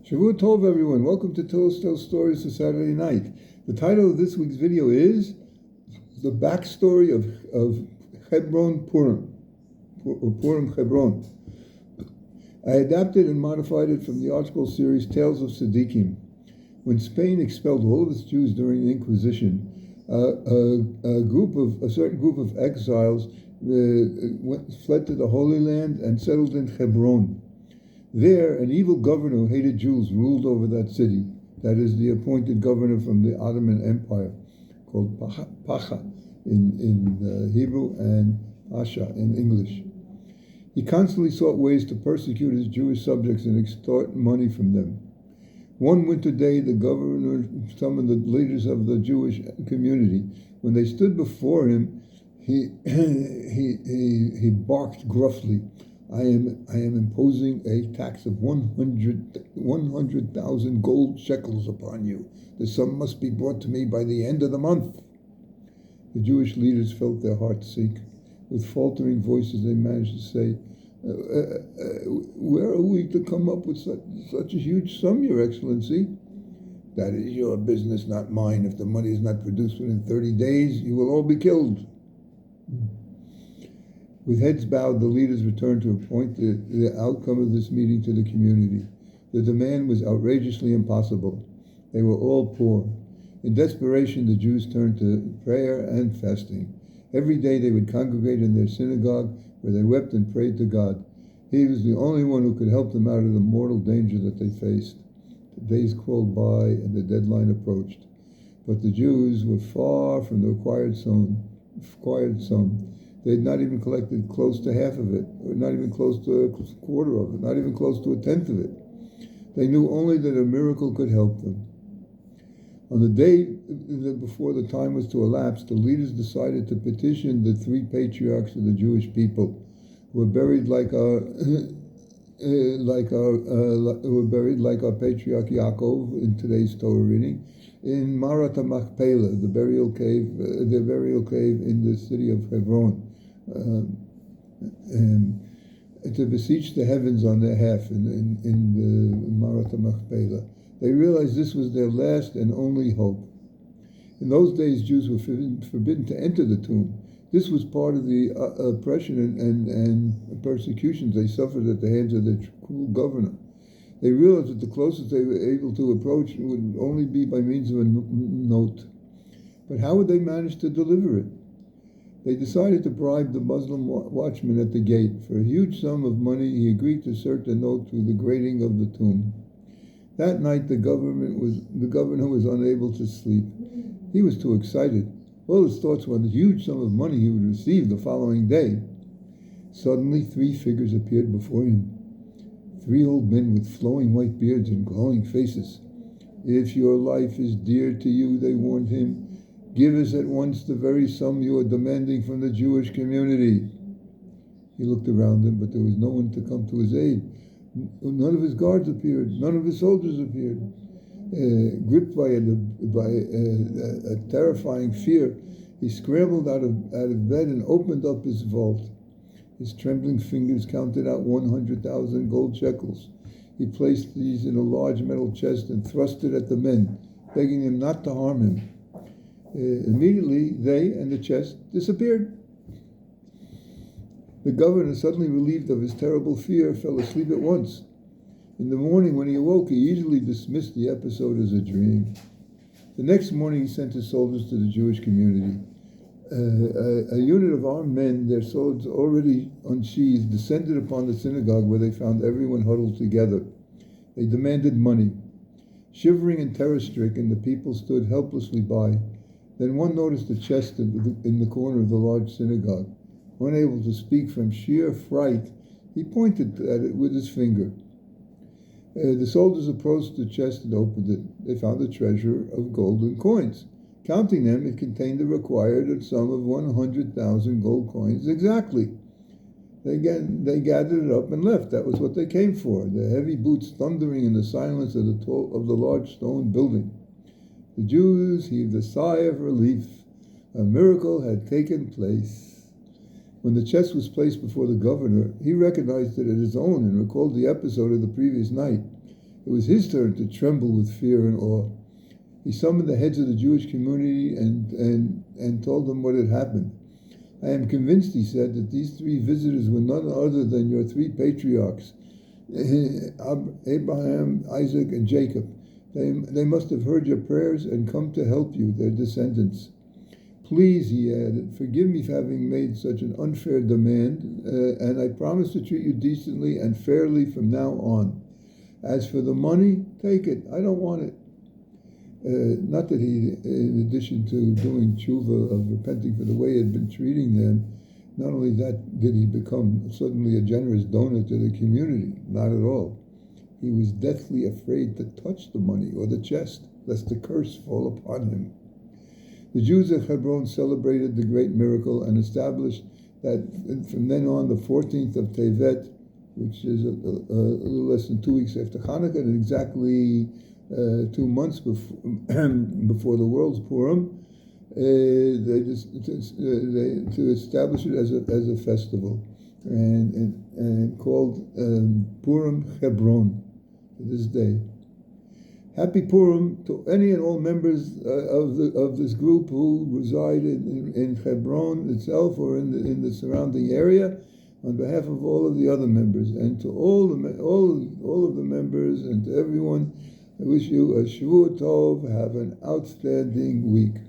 Shavua Tov, everyone. Welcome to Tell Stories for Saturday night. The title of this week's video is The Backstory of Hebron-Purim, or Purim Hebron. I adapted and modified it from the article series Tales of Tzaddikim. When Spain expelled all of its Jews during the Inquisition, a certain group of exiles fled to the Holy Land and settled in Hebron. There, an evil governor who hated Jews ruled over that city. That is, the appointed governor from the Ottoman Empire, called Pasha in Hebrew and Pasha in English. He constantly sought ways to persecute his Jewish subjects and extort money from them. One winter day, the governor summoned the leaders of the Jewish community. When they stood before him, he barked gruffly, I am imposing a tax of 100,000 gold shekels upon you. The sum must be brought to me by the end of the month. The Jewish leaders felt their hearts sink. With faltering voices, they managed to say, where are we to come up with such a huge sum, Your Excellency? That is your business, not mine. If the money is not produced within 30 days, you will all be killed. With heads bowed, the leaders returned to report the outcome of this meeting to the community. The demand was outrageously impossible. They were all poor. In desperation, the Jews turned to prayer and fasting. Every day they would congregate in their synagogue, where they wept and prayed to God. He was the only one who could help them out of the mortal danger that they faced. The days crawled by and the deadline approached. But the Jews were far from the required sum. They had not even collected close to half of it, or not even close to a quarter of it, not even close to a tenth of it. They knew only that a miracle could help them. On the day before the time was to elapse, the leaders decided to petition the three patriarchs of the Jewish people, who were buried like our patriarch Yaakov in today's Torah reading, in Marat Machpelah, the burial cave in the city of Hebron, and to beseech the heavens on their behalf in the Marat Machpelah. They realized this was their last and only hope. In those days, Jews were forbidden to enter the tomb. This was part of the oppression and persecutions they suffered at the hands of their cruel governor. They realized that the closest they were able to approach would only be by means of a note. But how would they manage to deliver it? They decided to bribe the Muslim watchman at the gate. For a huge sum of money, he agreed to insert the note through the grating of the tomb. That night, the governor was unable to sleep. He was too excited. All his thoughts were on the huge sum of money he would receive the following day. Suddenly, three figures appeared before him. Three old men with flowing white beards and glowing faces. If your life is dear to you, they warned him, give us at once the very sum you are demanding from the Jewish community. He looked around him, but there was no one to come to his aid. None of his guards appeared. None of his soldiers appeared. Gripped by a terrifying fear, he scrambled out of bed and opened up his vault. His trembling fingers counted out 100,000 gold shekels. He placed these in a large metal chest and thrust it at the men, begging them not to harm him. Immediately, they and the chest disappeared. The governor, suddenly relieved of his terrible fear, fell asleep at once. In the morning, when he awoke, he easily dismissed the episode as a dream. The next morning, he sent his soldiers to the Jewish community. A unit of armed men, their swords already unsheathed, descended upon the synagogue, where they found everyone huddled together. They demanded money. Shivering and terror-stricken, the people stood helplessly by. Then one noticed a chest in the corner of the large synagogue. Unable to speak from sheer fright, he pointed at it with his finger. The soldiers approached the chest and opened it. They found a treasure of golden coins. Counting them, it contained the required sum of 100,000 gold coins exactly. They gathered it up and left. That was what they came for, the heavy boots thundering in the silence of the large stone building. The Jews heaved a sigh of relief. A miracle had taken place. When the chest was placed before the governor, he recognized it as his own and recalled the episode of the previous night. It It was his turn to tremble with fear and awe. He summoned the heads of the Jewish community and told them what had happened. I am convinced, he said, that these three visitors were none other than your three patriarchs, Abraham, Isaac, and Jacob. They must have heard your prayers and come to help you, their descendants. Please, he added, forgive me for having made such an unfair demand, and I promise to treat you decently and fairly from now on. As for the money, take it. I don't want it. Not that he, in addition to doing tshuva of repenting for the way he had been treating them, not only that did he become suddenly a generous donor to the community, not at all. He was deathly afraid to touch the money or the chest, lest the curse fall upon him. The Jews of Hebron celebrated the great miracle and established that from then on, the 14th of Tevet, which is a little less than 2 weeks after Hanukkah, and exactly 2 months before the world's Purim, to establish it as a festival, and called Purim Hebron to this day. Happy Purim to any and all members of this group who reside in Hebron itself or in the surrounding area, on behalf of all of the other members, and to all of the members and to everyone. I wish you a Shavua Tov. Have an outstanding week.